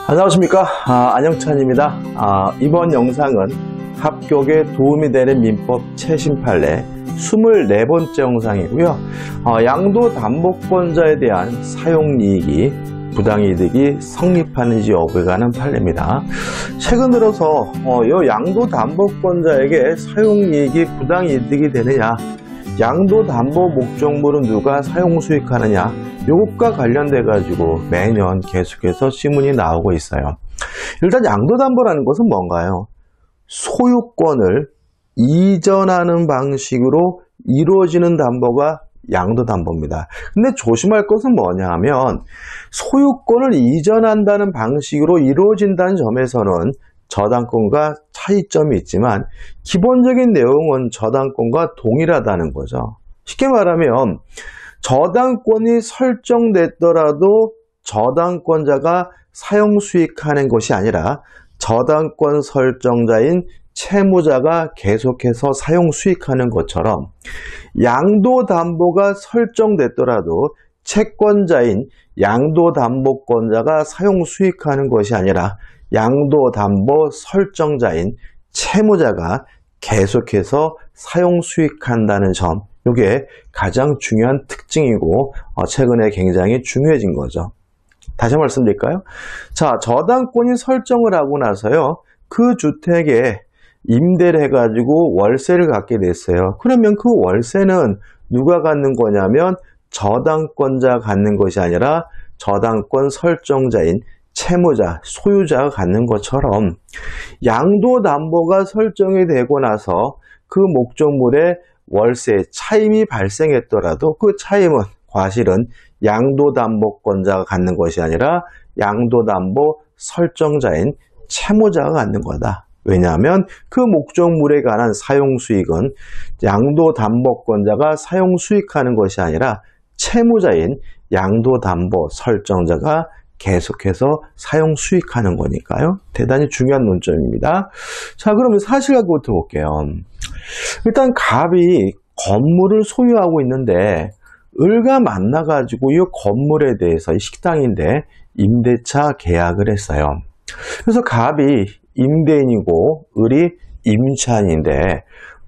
안녕하십니까. 안영찬입니다. 이번 영상은 합격에 도움이 되는 민법 최신 판례 24번째 영상이고요. 양도담보권자에 대한 사용이익이 부당이득이 성립하는지 여부에 관한 판례입니다. 최근 들어서 이 양도담보권자에게 사용이익이 부당이득이 되느냐, 양도담보 목적물은 누가 사용수익하느냐, 이것과 관련돼 가지고 매년 계속해서 신문이 나오고 있어요. 일단 양도담보라는 것은 뭔가요? 소유권을 이전하는 방식으로 이루어지는 담보가 양도담보입니다. 근데 조심할 것은 뭐냐 하면 소유권을 이전한다는 방식으로 이루어진다는 점에서는 저당권과 차이점이 있지만 기본적인 내용은 저당권과 동일하다는 거죠. 쉽게 말하면 저당권이 설정됐더라도 저당권자가 사용수익하는 것이 아니라 저당권 설정자인 채무자가 계속해서 사용수익하는 것처럼 양도담보가 설정됐더라도 채권자인 양도담보권자가 사용수익하는 것이 아니라 양도담보 설정자인 채무자가 계속해서 사용수익한다는 점, 이게 가장 중요한 특징이고 최근에 굉장히 중요해진 거죠. 다시 말씀드릴까요? 자, 저당권이 설정을 하고 나서요, 그 주택에 임대를 해가지고 월세를 갖게 됐어요. 그러면 그 월세는 누가 갖는 거냐면 저당권자가 갖는 것이 아니라 저당권 설정자인 채무자, 소유자가 갖는 것처럼 양도담보가 설정이 되고 나서 그 목적물에 월세 차임이 발생했더라도 그 차임은 과실은 양도담보권자가 갖는 것이 아니라 양도담보 설정자인 채무자가 갖는 거다. 왜냐하면 그 목적물에 관한 사용수익은 양도담보권자가 사용수익하는 것이 아니라 채무자인 양도담보 설정자가 계속해서 사용수익하는 거니까요. 대단히 중요한 논점입니다. 자, 그러면 사실관계부터 볼게요. 일단 갑이 건물을 소유하고 있는데 을과 만나가지고 이 건물에 대해서 이 식당인데 임대차 계약을 했어요. 그래서 갑이 임대인이고 을이 임차인인데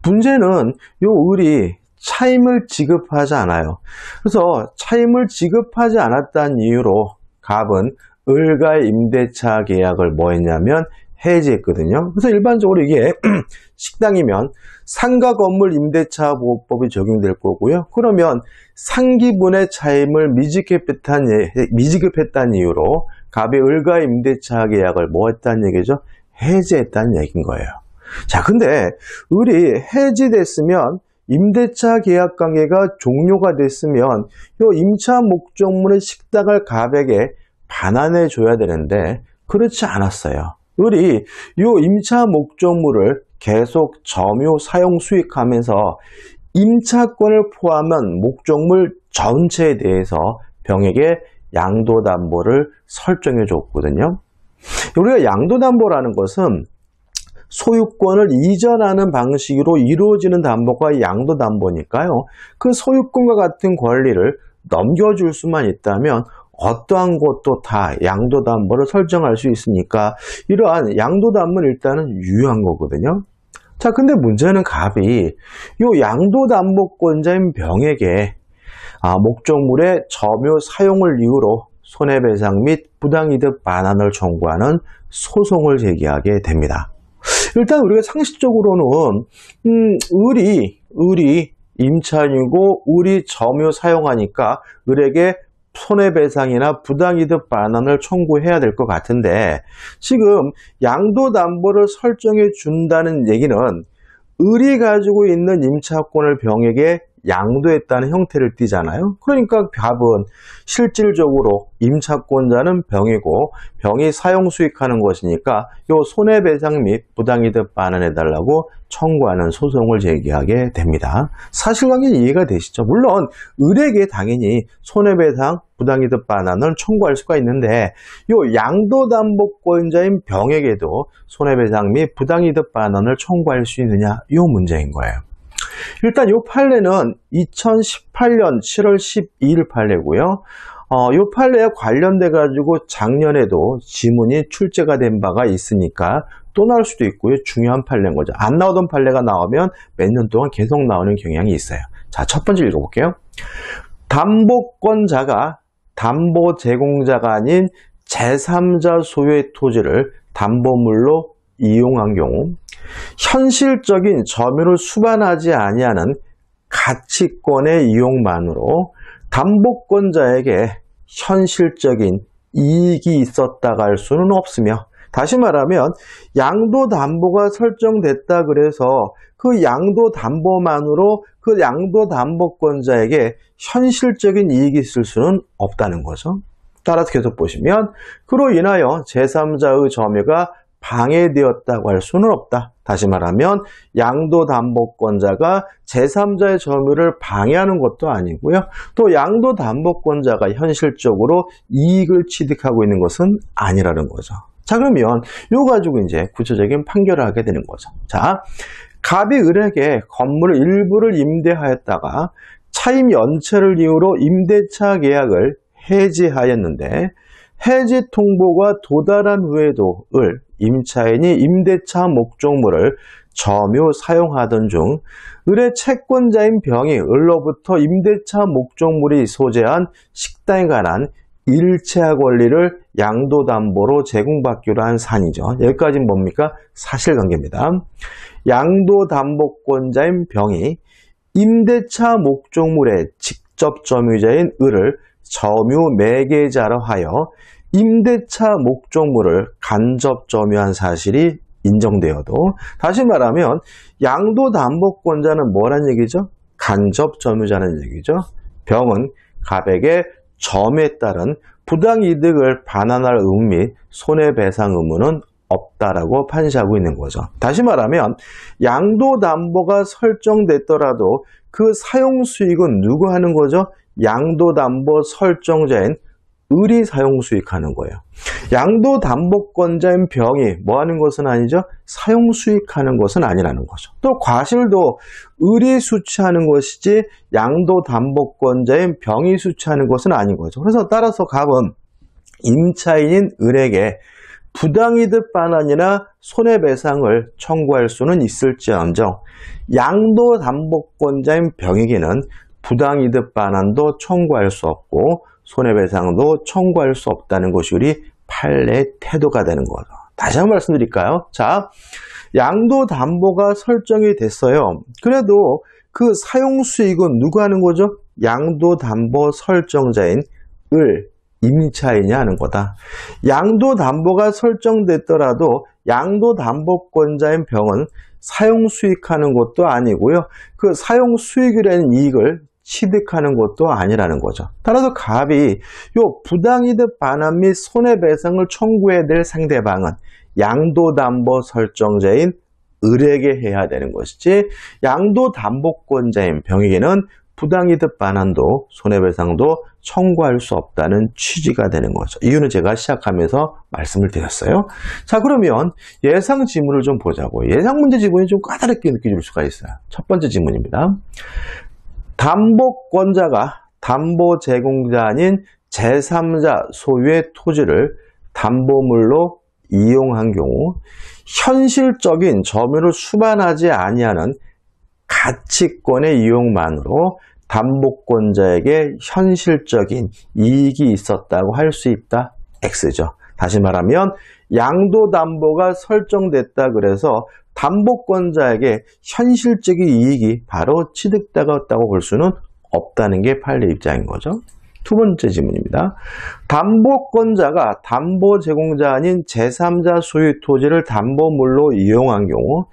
문제는 이 을이 차임을 지급하지 않아요. 그래서 차임을 지급하지 않았다는 이유로 갑은 을과의 임대차 계약을 뭐 했냐면 해지했거든요. 그래서 일반적으로 이게 식당이면 상가 건물 임대차 보호법이 적용될 거고요. 그러면 상기분의 차임을 미지급했다는 이유로 갑이 을과의 임대차 계약을 뭐 했다는 얘기죠? 해지했다는 얘기인 거예요. 자, 근데 을이 해지됐으면 임대차 계약 관계가 종료가 됐으면 이 임차 목적물의 식당을 갑에게 반환해 줘야 되는데 그렇지 않았어요. 을이 이 임차 목적물을 계속 점유 사용 수익하면서 임차권을 포함한 목적물 전체에 대해서 병에게 양도담보를 설정해 줬거든요. 우리가 양도담보라는 것은 소유권을 이전하는 방식으로 이루어지는 담보가 양도담보니까요. 그 소유권과 같은 권리를 넘겨줄 수만 있다면 어떠한 것도 다 양도담보를 설정할 수 있으니까 이러한 양도담보는 일단은 유효한 거거든요. 자, 근데 문제는 갑이 이 양도담보권자인 병에게 목적물의 점유 사용을 이유로 손해배상 및 부당이득 반환을 청구하는 소송을 제기하게 됩니다. 일단 우리가 상식적으로는 을이 임차인이고 을이 점유 사용하니까 을에게 손해배상이나 부당이득 반환을 청구해야 될 것 같은데 지금 양도담보를 설정해 준다는 얘기는 을이 가지고 있는 임차권을 병에게 양도했다는 형태를 띠잖아요. 그러니까 갑은 실질적으로 임차권자는 병이고 병이 사용수익하는 것이니까 이 손해배상 및 부당이득 반환해달라고 청구하는 소송을 제기하게 됩니다. 사실관계 이해가 되시죠? 물론 을에게 당연히 손해배상, 부당이득 반환을 청구할 수가 있는데 이 양도담보권자인 병에게도 손해배상 및 부당이득 반환을 청구할 수 있느냐, 이 문제인 거예요. 일단 이 판례는 2018년 7월 12일 판례고요. 이 판례에 관련돼 가지고 작년에도 지문이 출제가 된 바가 있으니까 또 나올 수도 있고요. 중요한 판례인 거죠. 안 나오던 판례가 나오면 몇 년 동안 계속 나오는 경향이 있어요. 자, 첫 번째 읽어볼게요. 담보권자가 담보 제공자가 아닌 제3자 소유의 토지를 담보물로 이용한 경우 현실적인 점유를 수반하지 아니하는 가치권의 이용만으로 담보권자에게 현실적인 이익이 있었다고 할 수는 없으며, 다시 말하면 양도담보가 설정됐다 그래서 그 양도담보만으로 그 양도담보권자에게 현실적인 이익이 있을 수는 없다는 거죠. 따라서 계속 보시면 그로 인하여 제3자의 점유가 방해되었다고 할 수는 없다. 다시 말하면 양도담보권자가 제3자의 점유를 방해하는 것도 아니고요. 또 양도담보권자가 현실적으로 이익을 취득하고 있는 것은 아니라는 거죠. 자, 그러면 이거 가지고 이제 구체적인 판결을 하게 되는 거죠. 자, 갑이 을에게 건물의 일부를 임대하였다가 차임 연체를 이유로 임대차 계약을 해지하였는데 해지 통보가 도달한 후에도 을 임차인이 임대차 목적물을 점유 사용하던 중 을의 채권자인 병이 을로부터 임대차 목적물이 소재한 식당에 관한 일체화 권리를 양도담보로 제공받기로 한 사안이죠. 여기까지는 뭡니까? 사실관계입니다. 양도담보권자인 병이 임대차 목적물의 직접 점유자인 을을 점유 매개자로 하여 임대차 목적물을 간접 점유한 사실이 인정되어도, 다시 말하면 양도담보권자는 뭐란 얘기죠? 간접 점유자는 얘기죠. 병은 갑에게 점유에 따른 부당이득을 반환할 의무 및 손해배상 의무는 없다라고 판시하고 있는 거죠. 다시 말하면 양도담보가 설정됐더라도 그 사용수익은 누구 하는 거죠? 양도담보 설정자인 을이 사용수익하는 거예요. 양도담보권자인 병이 뭐 하는 것은 아니죠? 사용수익하는 것은 아니라는 거죠. 또 과실도 을이 수취하는 것이지 양도담보권자인 병이 수취하는 것은 아닌 거죠. 그래서 따라서 갑은 임차인인 을에게 부당이득 반환이나 손해배상을 청구할 수는 있을지언정 양도담보권자인 병에게는 부당이득 반환도 청구할 수 없고 손해배상도 청구할 수 없다는 것이 우리 판례의 태도가 되는 거죠. 다시 한번 말씀드릴까요? 자, 양도담보가 설정이 됐어요. 그래도 그 사용수익은 누가 하는 거죠? 양도담보 설정자인 을, 임차인이 하는 거다. 양도담보가 설정됐더라도 양도담보권자인 병은 사용수익하는 것도 아니고요. 그 사용수익이라는 이익을 취득하는 것도 아니라는 거죠. 따라서 갑이 요 부당이득 반환 및 손해배상을 청구해야 될 상대방은 양도담보 설정자인 을에게 해야 되는 것이지 양도담보권자인 병에게는 부당이득 반환도 손해배상도 청구할 수 없다는 취지가 되는 거죠. 이유는 제가 시작하면서 말씀을 드렸어요. 자, 그러면 예상 지문을 좀 보자고요. 예상 문제 지문이 좀 까다롭게 느껴질 수가 있어요. 첫 번째 지문입니다. 담보권자가 담보 제공자 아닌 제3자 소유의 토지를 담보물로 이용한 경우 현실적인 점유를 수반하지 아니하는 가치권의 이용만으로 담보권자에게 현실적인 이익이 있었다고 할 수 있다. X죠. 다시 말하면 양도담보가 설정됐다 그래서 담보권자에게 현실적인 이익이 바로 취득되었다고 볼 수는 없다는 게 판례 입장인 거죠. 두 번째 질문입니다. 담보권자가 담보 제공자 아닌 제3자 소유 토지를 담보물로 이용한 경우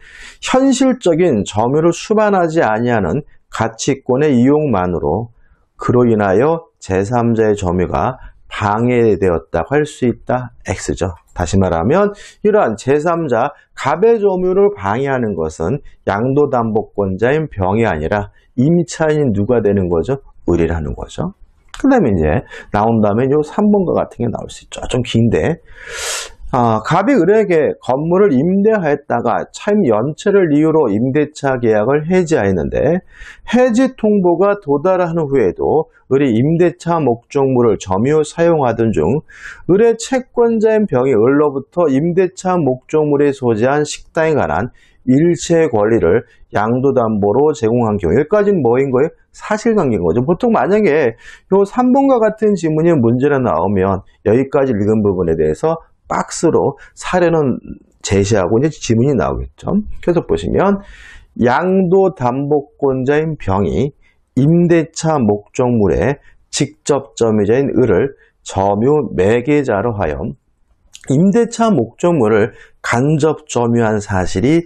현실적인 점유를 수반하지 아니하는 가치권의 이용만으로 그로 인하여 제3자의 점유가 방해되었다고 할 수 있다. X죠. 다시 말하면 이러한 제3자 갑의 점유를 방해하는 것은 양도담보권자인 병이 아니라 임차인인 누가 되는 거죠? 을이라는 거죠. 그 다음에 이제 나온다면 요 3번과 같은 게 나올 수 있죠. 좀 긴데 갑이 을에게 건물을 임대하였다가 차임 연체를 이유로 임대차 계약을 해지하였는데 해지 통보가 도달한 후에도 을이 임대차 목적물을 점유 사용하던 중 을의 채권자인 병이 을로부터 임대차 목적물에 소재한 식당에 관한 일체 권리를 양도담보로 제공한 경우, 여기까지는 뭐인 거예요? 사실관계인 거죠. 보통 만약에 요 3번과 같은 지문이 문제로 나오면 여기까지 읽은 부분에 대해서 박스로 사례는 제시하고 이제 지문이 나오겠죠. 그래서 보시면 양도담보권자인 병이 임대차 목적물의 직접 점유자인 을을 점유 매개자로 하여 임대차 목적물을 간접 점유한 사실이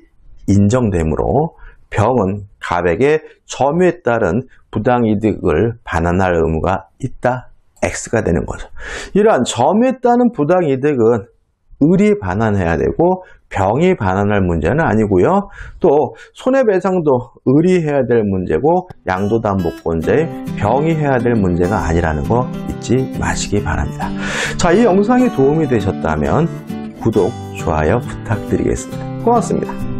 인정되므로 병은 갑에게 점유에 따른 부당이득을 반환할 의무가 있다. X가 되는 거죠. 이러한 점유에 따른 부당이득은 을이 반환해야 되고 병이 반환할 문제는 아니고요. 또 손해배상도 을이 해야 될 문제고 양도담보권자의 병이 해야 될 문제가 아니라는 거 잊지 마시기 바랍니다. 자, 이 영상이 도움이 되셨다면 구독, 좋아요 부탁드리겠습니다. 고맙습니다.